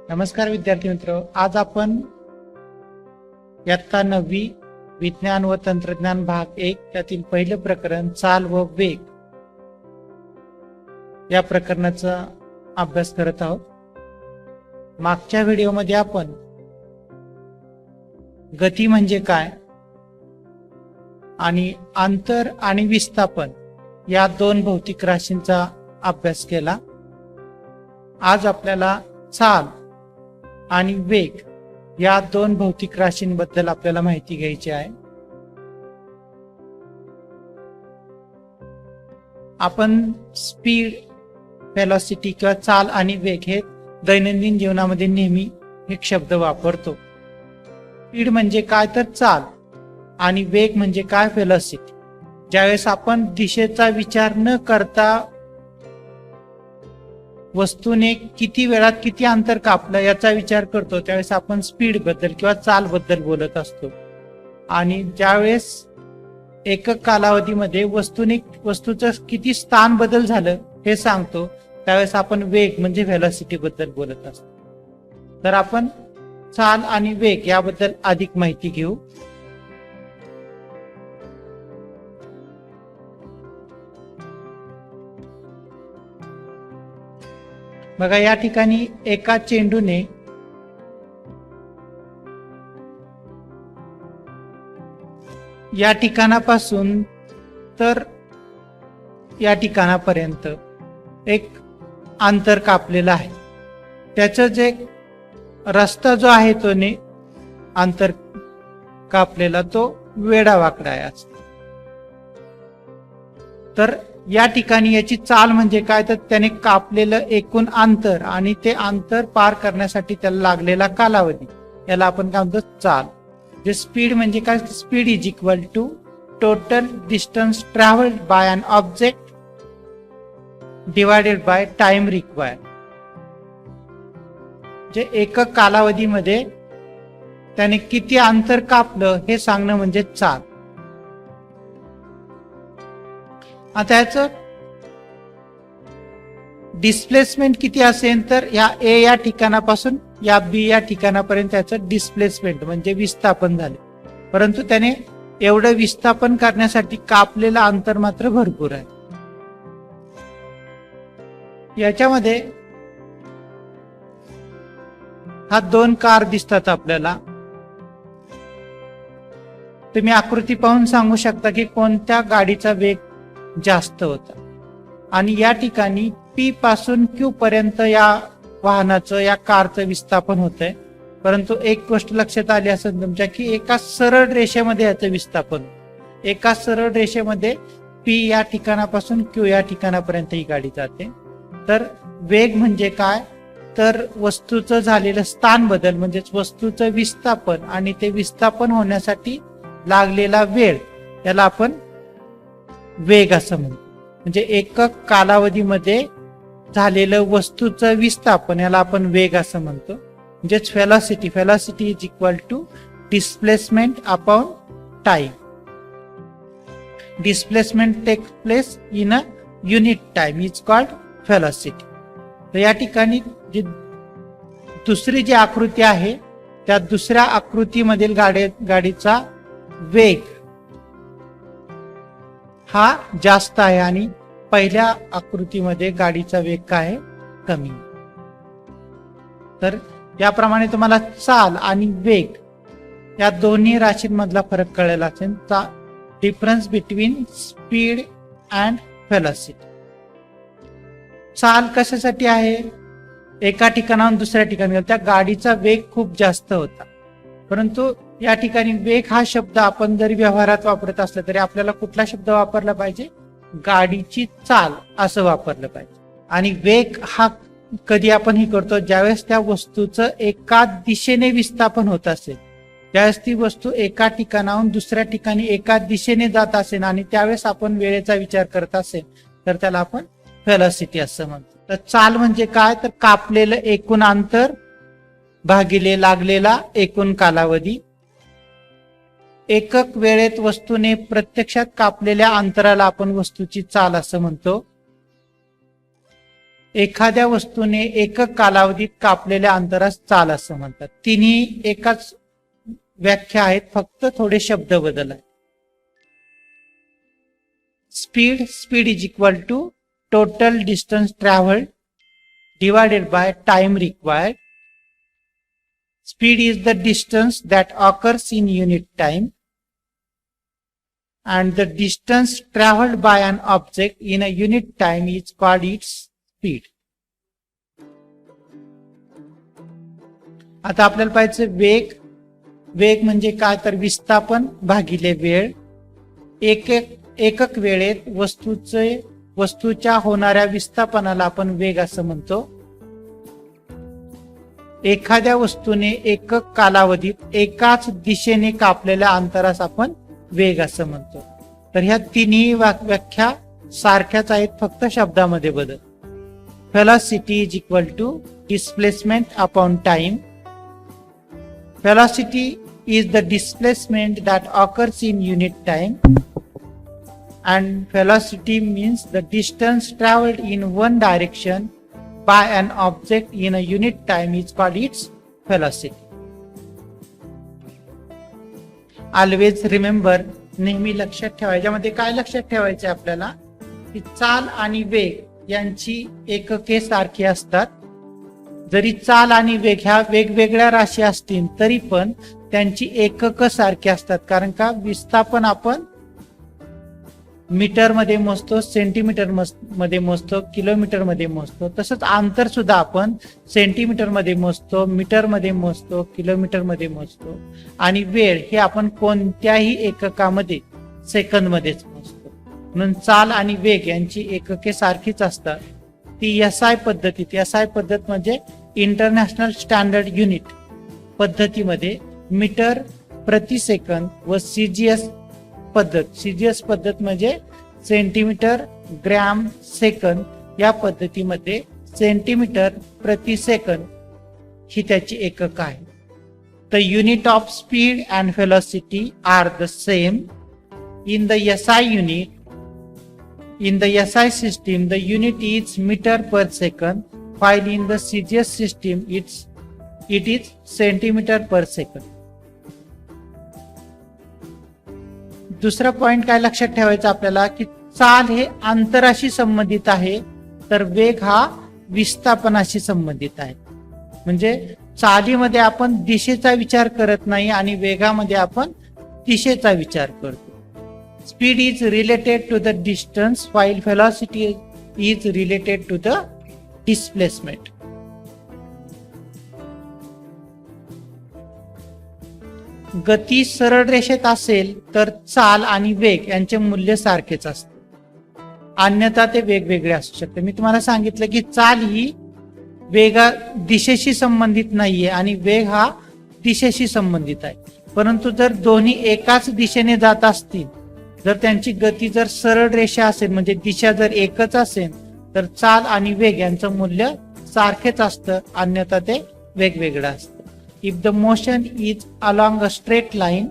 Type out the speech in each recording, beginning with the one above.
नमस्कार विद्यार्थी मित्र, आज आपण इयत्ता 9वी विज्ञान व तंत्रज्ञान भाग 1 त्यातील पहिलं प्रकरण चाल व वेग या प्रकरणाचा अभ्यास करत आहोत. मागच्या व्हिडिओमध्ये आपण गती म्हणजे काय आणि अंतर आणि विस्थापन या दोन भौतिक राशींचा अभ्यास केला. आज आपल्याला चाल आणि वेग या दोन भौतिक राशींबद्दल आपल्याला माहिती घ्यायची आहे. आपण स्पीड, व्हेलॉसिटी किंवा चाल आणि वेग हे दैनंदिन जीवनामध्ये नेहमी एक शब्द वापरतो. स्पीड म्हणजे काय तर चाल आणि वेग म्हणजे काय व्हेलॉसिटी. ज्यावेळेस आपण दिशेचा विचार न करता वस्तूने किती वेळात किती अंतर कापलं याचा विचार करतो त्यावेळेस आपण स्पीड बद्दल किंवा चाल बद्दल बोलत असतो. आणि ज्यावेळेस एकक कालावधीमध्ये वस्तूचं किती स्थान बदल झालं हे सांगतो त्यावेळेस आपण वेग म्हणजे व्हेलॉसिटी बद्दल बोलत असतो. तर आपण चाल आणि वेग याबद्दल अधिक माहिती घेऊ. बघा, या ठिकाणी एका चेंडूने या ठिकाणापासून तर या ठिकाणापर्यंत एक अंतर कापलेलं आहे. त्याचं जे रस्ता जो आहे तो अंतर कापलेला तो वेडावाकडा आहे. तर या ठिकाणी याची चाल म्हणजे काय तर त्याने कापलेलं एकूण अंतर आणि ते अंतर पार करण्यासाठी त्याला लागलेला कालावधी याला आपण काय म्हणतो चाल. जे स्पीड म्हणजे काय, speed is equal to total distance travelled by an object divided by time required. जे एकक कालावधीमध्ये त्याने किती अंतर कापलं हे सांगणं म्हणजे चाल. आता याचं डिस्प्लेसमेंट किती असेल तर या ए या ठिकाणापासून या बी या ठिकाणापर्यंत त्याचं डिस्प्लेसमेंट म्हणजे विस्थापन झाले. परंतु त्याने एवढं विस्थापन करण्यासाठी कापलेलं अंतर मात्र भरपूर आहे. याच्यामध्ये हा दोन कार दिसतात आपल्याला. तुम्ही आकृती पाहून सांगू शकता की कोणत्या गाडीचा वेग जास्त होता. आणि या ठिकाणी पी पासून क्यू पर्यंत या वाहनाचं या कारचं विस्थापन होतंय. परंतु एक गोष्ट लक्षात आली असेल तुमच्या की एका सरळ रेषेमध्ये याचं विस्थापन, एका सरळ रेषेमध्ये पी या ठिकाणापासून क्यू या ठिकाणापर्यंत ही गाडी जाते. तर वेग म्हणजे काय तर वस्तूचं झालेलं स्थान बदल म्हणजेच वस्तूचं विस्थापन आणि ते विस्थापन होण्यासाठी लागलेला वेळ याला आपण वेग असं म्हणतो. म्हणजे एकक कालावधीमध्ये झालेलं वस्तूचं विस्थापन याला आपण वेग असं म्हणतो. म्हणजेच velocity is equal to displacement upon time. Displacement takes place in a unit time is called velocity. तर या ठिकाणी जी दुसरी जी आकृती आहे त्या दुसऱ्या आकृतीमधील गाडीचा वेग हा जास्त आहे आणि पहिल्या आकृतीमध्ये गाडीचा वेग काय आहे, कमी. तर याप्रमाणे तुम्हाला चाल आणि वेग या दोन्ही राशींमधला फरक कळलेला असेल. Difference between speed and velocity. चाल कशासाठी आहे, एका ठिकाणाहून दुसऱ्या ठिकाणी त्या गाडीचा वेग खूप जास्त होता. परंतु या ठिकाणी वेग हा शब्द आपण जरी व्यवहारात वापरत असला तरी आपल्याला कुठला शब्द वापरला पाहिजे, गाडीची चाल असं वापरलं पाहिजे. आणि वेग हा कधी आपण हे करतो ज्यावेळेस त्या वस्तूचं एका दिशेने विस्थापन होत असेल, त्यावेळेस ती वस्तू एका ठिकाणाहून दुसऱ्या ठिकाणी एका दिशेने जात असेल आणि त्यावेळेस आपण वेळेचा विचार करत असेल तर त्याला आपण व्हेलॉसिटी असं म्हणतो. तर चाल म्हणजे काय तर कापलेलं एकूण अंतर भागिले लागलेला एकूण कालावधी. एकक वेळेत वस्तूने प्रत्यक्षात कापलेल्या अंतराला आपण वस्तूची चाल असं म्हणतो. एखाद्या वस्तूने एकक कालावधीत कापलेल्या अंतरास चाल असं म्हणतात. तिन्ही एकाच व्याख्या आहेत, फक्त थोडे शब्द बदल आहे. Speed is equal to total distance travelled divided by time required. Speed is the distance that occurs in unit time, and the distance traveled by an object in a unit time is called its speed. आता आपल्याला पाहिजे वेग म्हणजे काय, तर विस्थापन भागिले वेळ. एकक वेळेत वस्तूच्या होणाऱ्या विस्थापनाला आपण वेग असं म्हणतो. एखाद्या वस्तूने एकक कालावधीत एकाच दिशेने कापलेल्या अंतरास आपण वेग असं म्हणतो. तर ह्या तिन्ही व्याख्या सारख्याच आहेत, फक्त शब्दामध्ये बदल. Velocity is equal to displacement upon time. Velocity is the displacement that occurs in unit time, and velocity means the distance traveled in one direction by an object in a unit time is called its velocity. Always remember, नेहमी लक्षात ठेवा. याच्यामध्ये काय लक्षात ठेवायचे आपल्याला, की चाल आणि वेग यांची एकके सारखी असतात. जरी चाल आणि वेग ह्या वेगवेगळ्या राशी असतील तरी पण त्यांची एकक सारखी असतात. कारण का, विस्थापन आपण मीटर मध्ये मोजतो, सेंटीमीटर मध्ये मोजतो, किलोमीटर मध्ये मोजतो. तसंच अंतर सुद्धा आपण सेंटीमीटर मध्ये मोजतो, मीटर मध्ये मोजतो, किलोमीटर मध्ये मोजतो. आणि वेळ हे आपण कोणत्याही एककामध्ये, सेकंद मध्येच मोजतो. म्हणून चाल आणि वेग यांची एकके सारखीच असतात. ती SI पद्धतीत, SI पद्धत म्हणजे इंटरनॅशनल स्टँडर्ड युनिट पद्धतीमध्ये मीटर प्रति सेकंद व सीजीएस पद्धत म्हणजे सेंटीमीटर ग्रॅम सेकंद, या पद्धतीमध्ये सेंटीमीटर प्रति सेकंद ही त्याची एकक आहे. The unit of speed and velocity are the same in the SI unit. In the SI system, the unit is meter per second, while in the CGS system, it is centimeter per second. दुसरा point काय लक्षात ठेवायचा आपल्याला, की चाल हे अंतराशी संबंधित आहे, तर वेग हा विस्थापनाशी संबंधित आहे. म्हणजे चालीमध्ये आपण दिशेचा विचार करत नाही आणि वेगामध्ये आपण दिशेचा विचार करतो. Speed is related to the distance while velocity is related to the displacement. गती सरळ रेषेत असेल तर चाल आणि वेग यांचे मूल्य सारखेच असते, अन्यथा ते वेगवेगळे असू शकते. मी तुम्हाला सांगितलं की चाल ही दिशेशी संबंधित नाहीये आणि वेग हा दिशेशी संबंधित आहे. परंतु जर दोन्ही एकाच दिशेने जात असतील, जर त्यांची गती जर सरळ रेषा असेल, म्हणजे दिशा जर एकच असेल, तर चाल आणि वेग यांचं मूल्य सारखेच असतं, अन्यथा ते वेगवेगळं असतं. If the motion is along a straight line,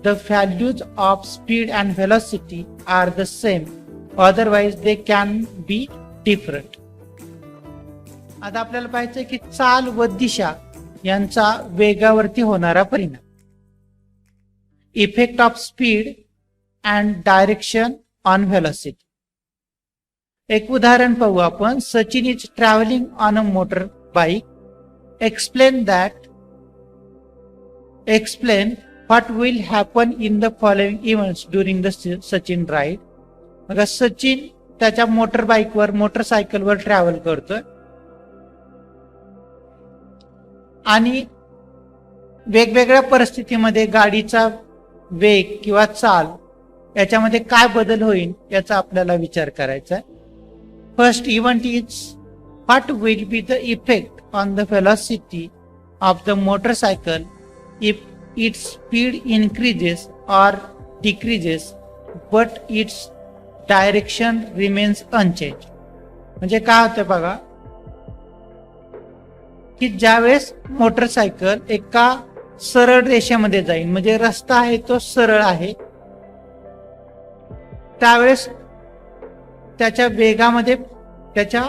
the values of speed and velocity are the same, otherwise they can be different. आता आपल्याला पाहायचंय की चाल व दिशा यांचा वेगावरती होणारा परिणाम. Effect of speed and direction on velocity. एक उदाहरण पाहू आपण. Sachin is travelling on a motor bike. Explain what will happen in the following events during the Sachin ride. मग सचिन त्याच्या मोटरसायकलवर ट्रॅव्हल करतोय आणि वेगवेगळ्या परिस्थितीमध्ये गाडीचा वेग किंवा चाल याच्यामध्ये काय बदल होईल याचा आपल्याला विचार करायचा आहे. First event is what will be the effect on the velocity of the motorcycle if its speed increases or decreases but its direction remains unchange. म्हणजे काय होतं बघा, की ज्यावेळेस मोटरसायकल एका सरळ रेषेमध्ये जाईल, म्हणजे रस्ता आहे तो सरळ आहे, त्यावेळेस त्याच्या वेगामध्ये, त्याच्या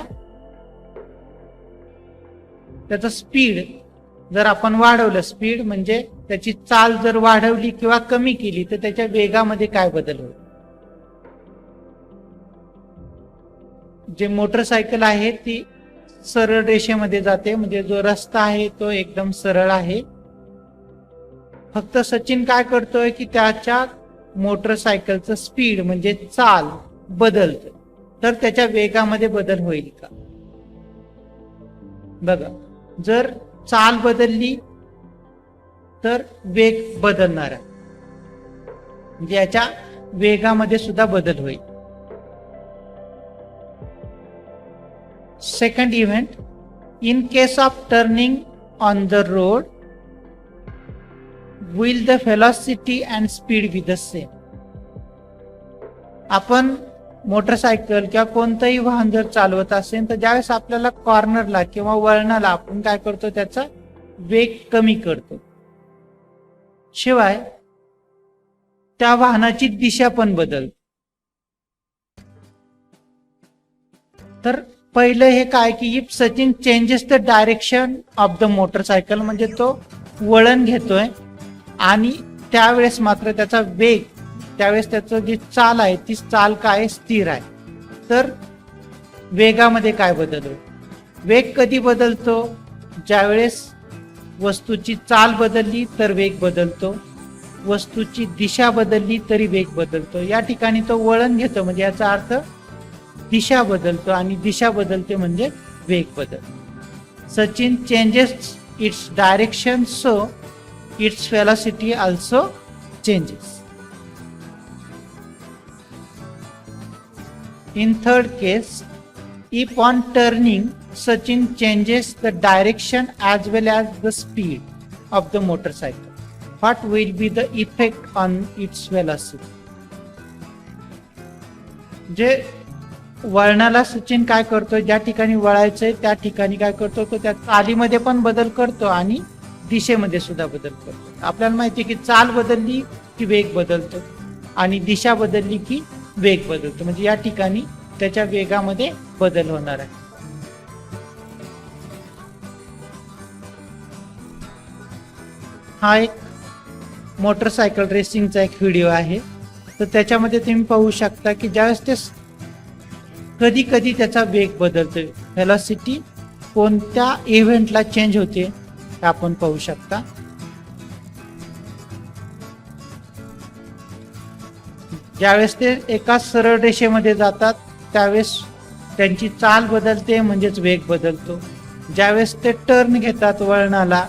त्याचं स्पीड जर आपण वाढवलं, स्पीड म्हणजे त्याची चाल जर वाढवली किंवा कमी केली तर त्याच्या वेगामध्ये काय बदल होईल. जे मोटरसायकल आहे ती सरळ रेषेमध्ये जाते, म्हणजे जो रस्ता आहे तो एकदम सरळ आहे. फक्त सचिन काय करतोय की त्याच्या मोटरसायकलचं स्पीड म्हणजे चाल बदलतं, तर त्याच्या वेगामध्ये बदल होईल का. बघा, जर चाल बदलली तर वेग बदलणार आहे, म्हणजे याच्या वेगामध्ये सुद्धा बदल होईल. Second event, in case of turning on the road will the velocity and speed be the same. आपण मोटरसायकल किंवा कोणतंही वाहन जर चालवत असेल तर ज्यावेळेस आपल्याला कॉर्नरला किंवा वळणाला आपण काय करतो, त्याचा वेग कमी करतो, शिवाय त्या वाहनाची दिशा पण बदलते. तर पहिलं हे काय की if Sachin changes the direction of the motorcycle, म्हणजे तो वळण घेतोय आणि त्यावेळेस मात्र त्याचा वेग, त्यावेळेस त्याचं जी चाल आहे ती चाल काय स्थिर आहे, तर वेगामध्ये काय बदल होईल. वेग कधी बदलतो, ज्यावेळेस वस्तूची चाल बदलली तर वेग बदलतो, वस्तूची दिशा बदलली तरी वेग बदलतो. या ठिकाणी तो वळण घेतो म्हणजे याचा अर्थ दिशा बदलतो, आणि दिशा बदलते म्हणजे वेग बदल. Sachin changes its direction so its velocity also changes. In third case, if on turning Sachin changes the direction as well as the speed of the motorcycle, what will be the effect on its velocity? जे वळणाला सचिन काय करतो, ज्या ठिकाणी वळायचंय त्या ठिकाणी काय करतो, तो त्या चालीमध्ये पण बदल करतो आणि दिशेमध्ये सुद्धा बदल करतो. आपल्याला माहिती आहे की चाल बदलली की वेग बदलतो आणि दिशा बदलली की वेग बदलतो, म्हणजे या ठिकाणी त्याच्या वेगामध्ये बदल होणार आहे. हा एक मोटरसायकल रेसिंगचा एक व्हिडिओ आहे. तर त्याच्यामध्ये तुम्ही पाहू शकता की ज्यावेळेस ते कधी कधी त्याचा वेग बदलतोय, व्हेलॉसिटी कोणत्या इव्हेंटला चेंज होते हे आपण पाहू शकता. ज्यावेळेस ते एका सरळ रेषेमध्ये जातात त्यावेळेस त्यांची चाल बदलते म्हणजेच वेग बदलतो. ज्यावेळेस ते टर्न घेतात वळणाला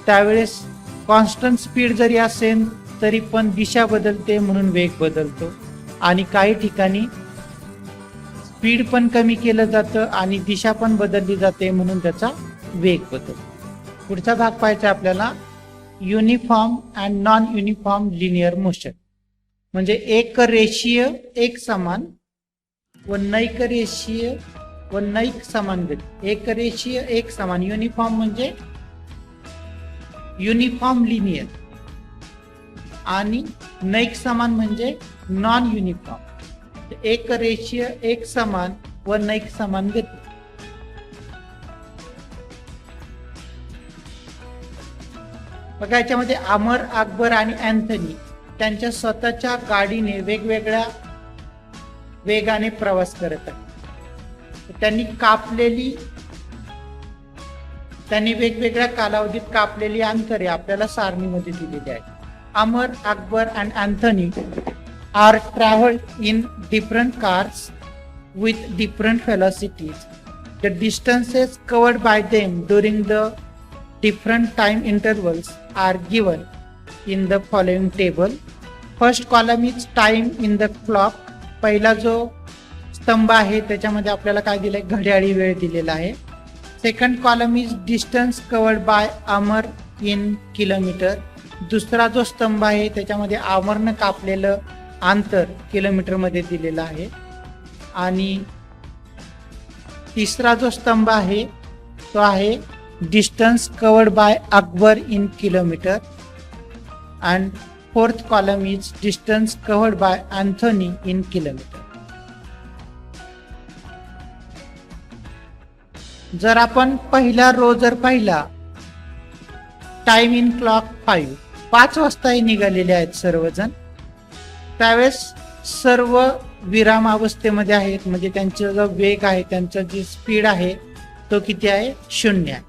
त्यावेळेस कॉन्स्टंट स्पीड जरी असेल तरी पण दिशा बदलते म्हणून वेग बदलतो, आणि काही ठिकाणी स्पीड पण कमी केलं जातं आणि दिशा पण बदलली जाते म्हणून त्याचा वेग बदलतो. पुढचा भाग पाहायचा आपल्याला, uniform and non uniform linear motion, म्हणजे एक रेषीय एक समान व नैक रेषीय व नैक समान गती. एक रेषीय एक समान, युनिफॉर्म म्हणजे युनिफॉर्म लिनियर, आणि नैक समान म्हणजे नॉन युनिफॉर्म. एक रेषीय एक समान व नैक समान गती. बघा, याच्यामध्ये अमर, अकबर आणि अँथनी त्यांच्या स्वतःच्या गाडीने वेगवेगळ्या वेगाने प्रवास करत आहेत. त्यांनी वेगवेगळ्या कालावधीत कापलेली अंतरे आपल्याला सारणीमध्ये दिलेली आहे. Amar, Akbar and Anthony are traveled in different cars with different velocities. The distances covered by them during the different time intervals are given in the following table. First column is time in the clock. पहिला जो स्तंभ आहे त्याच्यामध्ये आपल्याला काय दिलंय, घड्याळी वेळ दिलेला आहे. Second column is distance covered by Amar in kilometre. दुसरा जो स्तंभ आहे त्याच्यामध्ये अमरनं कापलेलं अंतर किलोमीटर मध्ये दिलेलं आहे. आणि तिसरा जो स्तंभ आहे तो आहे distance covered by Akbar in kilometre. And fourth column is distance covered by Anthony in kilometre. जर आपण पहिला रो जर पाहिला, टाइम इन क्लॉक 5 वाजता निघालेले आहेत सर्वजण. त्यावेळेस सर्व विराम अवस्थेमध्ये आहेत, म्हणजे त्यांचा जो वेग आहे, त्यांचा जी स्पीड आहे तो किती आहे? 0 आहे.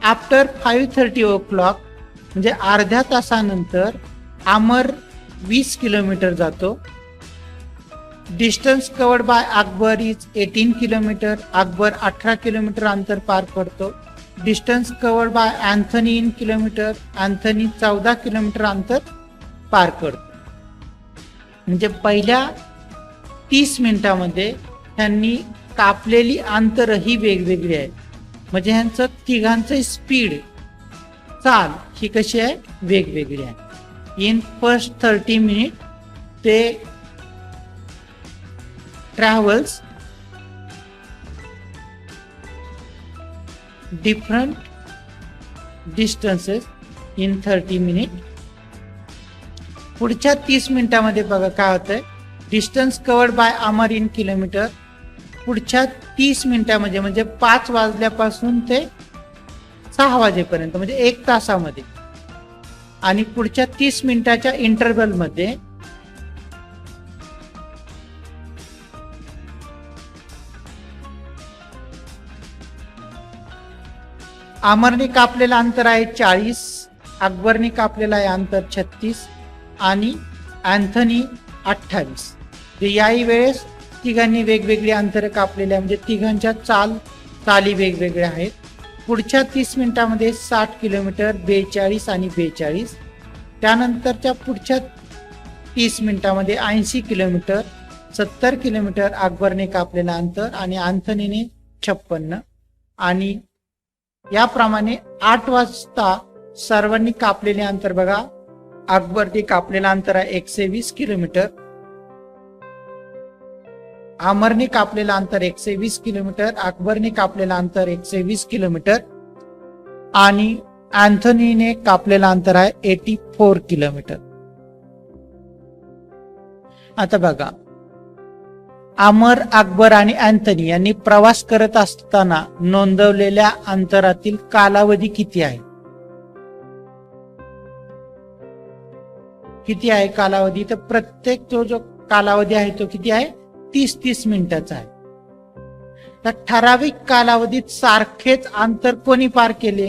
आफ्टर 5:30 o'clock म्हणजे अर्ध्या तासानंतर अमर 20 किलोमीटर जातो. Distance covered by Akbar is 18 kilometre. Akbar 18 kilometre अंतर पार करतो. Distance covered by Anthony in kilometre. Anthony 14 kilometre अंतर पार करतो. म्हणजे पहिल्या 30 मिनिटांमध्ये त्यांनी कापलेली अंतर ही वेगवेगळी आहे. म्हणजे ह्यांचं तिघांचं स्पीड, चाल ही कशी आहे? वेगवेगळी आहे. इन फर्स्ट 30 मिनिट ते travels different distances in 30 minute. पुढच्या 30 मिनिटांमध्ये बघा काय होतंय? Distance covered by Amar in kilometre. पुढच्या 30 मिनिटांमध्ये म्हणजे 5 वाजल्यापासून ते 6 वाजेपर्यंत म्हणजे 1 तासामध्ये. आणि पुढच्या 30 मिनिटाच्या इंटरव्हल मध्ये अमरने कापलेलं अंतर आहे 40. अकबरने कापलेलं आहे अंतर 36 आणि अँथनी 28. याही वेळेस तिघांनी वेगवेगळी अंतर कापलेली आहे, म्हणजे तिघांच्या चाली वेगवेगळ्या आहेत. पुढच्या 30 मिनिटांमध्ये 60 किलोमीटर, 42 आणि 42. त्यानंतरच्या पुढच्या 30 मिनिटांमध्ये 80 किलोमीटर, 70 किलोमीटर अकबरने कापलेलं अंतर आणि अँथनीने 56. आणि याप्रमाणे 8 वाजता सर्वांनी कापलेले अंतर बघा. अकबरने कापलेलं अंतर आहे 120 किलोमीटर. अमरने कापलेलं अंतर 120 किलोमीटर. अकबरने कापलेलं अंतर 120 किलोमीटर आणि अँथनीने कापलेलं अंतर आहे 84 किलोमीटर. आता बघा, अमर, अकबर आणि अँथनी यांनी प्रवास करत असताना नोंदवलेल्या अंतरातील कालावधी किती आहे? किती आहे कालावधी? तर प्रत्येक जो कालावधी आहे तो किती आहे? 30 मिनिटाचा आहे. तर ठराविक कालावधीत सारखेच अंतर कोणी पार केले?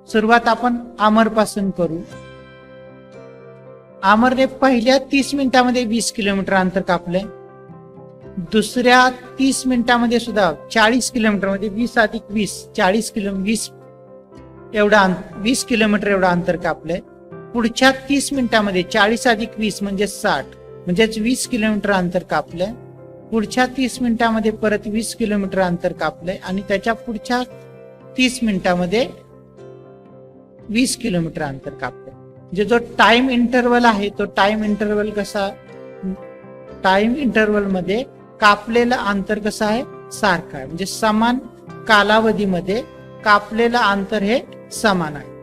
सुरुवात आपण अमर पासून करू. अमरने पहिल्या 30 मिनिटांमध्ये 20 किलोमीटर अंतर कापले. दुसऱ्या 30 मिनिटांमध्ये सुद्धा 40 किलोमीटर म्हणजे 20 अधिक 20 40 किलोमीटर एवढं अंतर कापलंय. पुढच्या 30 मिनिटांमध्ये 40 अधिक 20 म्हणजे 60 म्हणजेच 20 किलोमीटर अंतर कापलंय. पुढच्या 30 मिनिटांमध्ये परत 20 किलोमीटर अंतर कापलंय आणि त्याच्या पुढच्या 30 मिनिटांमध्ये 20 किलोमीटर अंतर कापलंय. म्हणजे जो टाइम इंटरवल आहे तो टाइम इंटरवल कसा? टाइम इंटरवल मध्ये कापलेलं अंतर कसं आहे? सारखं आहे. म्हणजे समान कालावधीमध्ये कापलेलं अंतर हे समान आहे.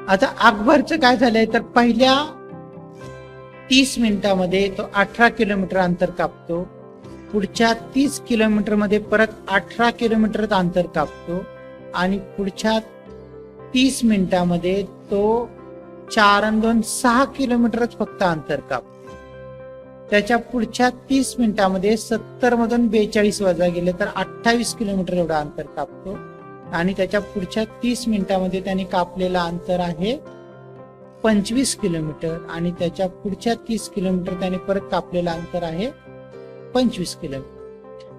आता अकबरचं काय झालंय तर पहिल्या 30 मिनिटांमध्ये तो 18 किलोमीटर अंतर कापतो. पुढच्या 30 किलोमीटर मध्ये परत 18 किलोमीटर अंतर कापतो आणि पुढच्या 30 मिनिटांमध्ये तो 4 आणि 2 6 किलोमीटरच फक्त अंतर कापतो. त्याच्या पुढच्या 30 मिनिटांमध्ये 70 मधून 42 वजा गेले तर 28 किलोमीटर एवढं अंतर कापतो आणि त्याच्या पुढच्या 30 मिनिटांमध्ये त्याने कापलेलं अंतर आहे 25 किलोमीटर आणि त्याच्या पुढच्या 30 किलोमीटर त्याने परत कापलेलं अंतर आहे 25 किलोमीटर.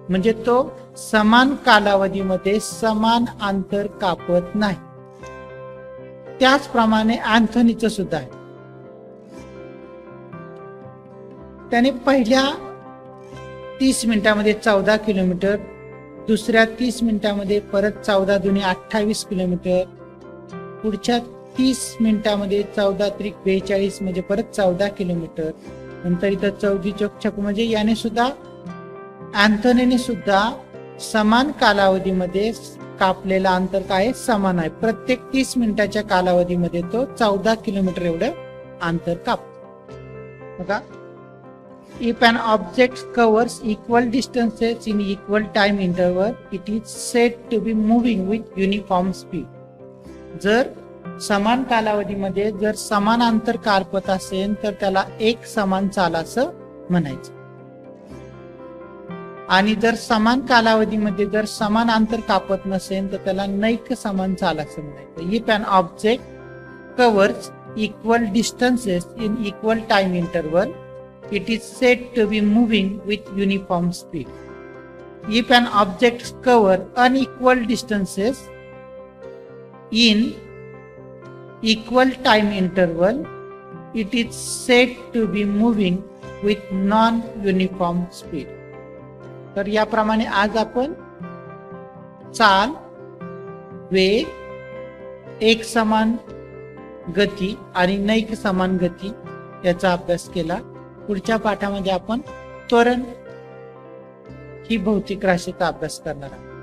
म्हणजे तो समान कालावधीमध्ये समान अंतर कापत नाही. त्याचप्रमाणे अँथनीचं सुद्धा आहे. त्याने पहिल्या 30 मिनिटांमध्ये 14 किलोमीटर, दुसऱ्या 30 मिनिटांमध्ये परत 14 दुनी 28 किलोमीटर, पुढच्या 30 मिनिटांमध्ये 14 त्रिक 42 म्हणजे परत 14 किलोमीटर. नंतर इथं 14 चौक 56 म्हणजे याने सुद्धा अँथनीने सुद्धा समान कालावधीमध्ये कापलेलं अंतर काय समान आहे. प्रत्येक 30 मिनिटाच्या कालावधीमध्ये तो 14 किलोमीटर एवढं अंतर कापतो. बघा If an object covers equal distances in equal time interval, it is said to be moving with uniform speed. जर समान कालावधीमध्ये जर समान अंतर कापत असेल तर त्याला एक समान चाल असं म्हणायचं. आणि जर समान कालावधीमध्ये जर समान अंतर कापत नसेल तर त्याला नैक समान चाल असं म्हणायचं. If an object covers equal distances in equal time interval, it is said to be moving with uniform speed. If an object covers unequal distances in equal time interval, it is said to be moving with non-uniform speed. तर याप्रमाणे आज आपण चाल, वेग, एक समान गती आणि नैक समान गती याचा अभ्यास केला. पुढच्या पाठामध्ये आपण त्वरण ही भौतिक राशीचा अभ्यास करणार आहोत.